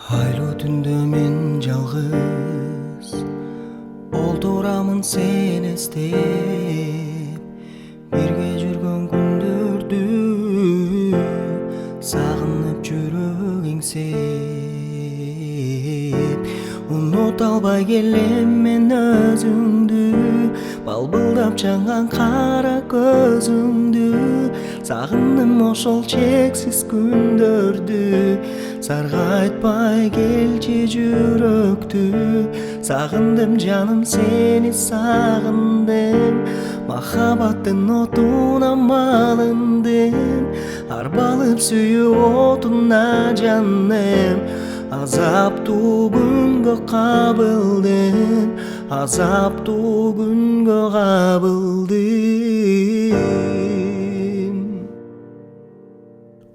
Айлуу түндө мен жалгыз олтурамын сени эстеп, бирге жүргөн күндөрдү сагынып жүрөк эңсеп. Унута албай келем мен өзүңдү, балбылдап чаңган кара көзүңдү. Сагындым ошол чексиз күндөрдү, саргайтпай келчи жүрөктү. Сагындым жаным сени сагындым, махаббаттын отуна малындым. Арбалып сүйүү отуна жаным, азаптуу күнгө кабылдым, азаптуу күнгө кабылдым.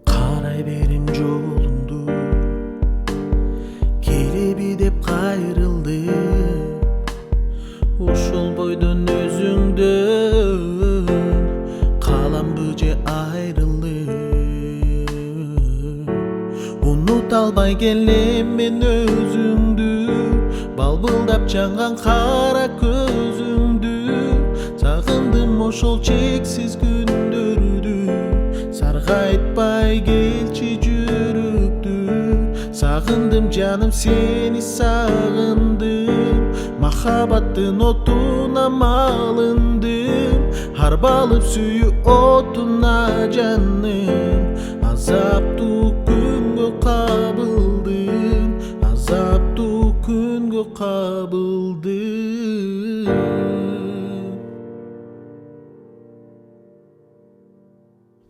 Карай берем жолуңду, келеби деп кайрылдым. Ушул бойдон өзүңдөн каламбы же айрылып. Унута албай келем мен өзүңдү, балбылдап чаңган кара көзүңдү. Сагындым ошол чексиз күндөрдү, саргайтпай келчи жүрөктү. Сагындым жаным сени сагындым, махаббаттын отуна малындым. Арбалып сүйүү отуна жаным, азаптуу күнгө кабылдым, азаптуу күнгө кабылдым.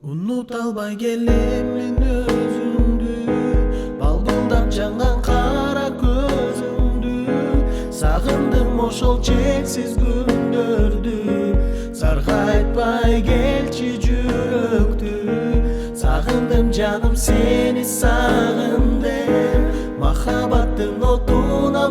Унута албай келем мен өзүңдү, балбылдап чаңган кара көзүңдү. Сагындым ошол чексиз күндөрдү, саргайтпай келчи жүрөктү. Сагындым жаным сени сагындым, махаббаттын отуна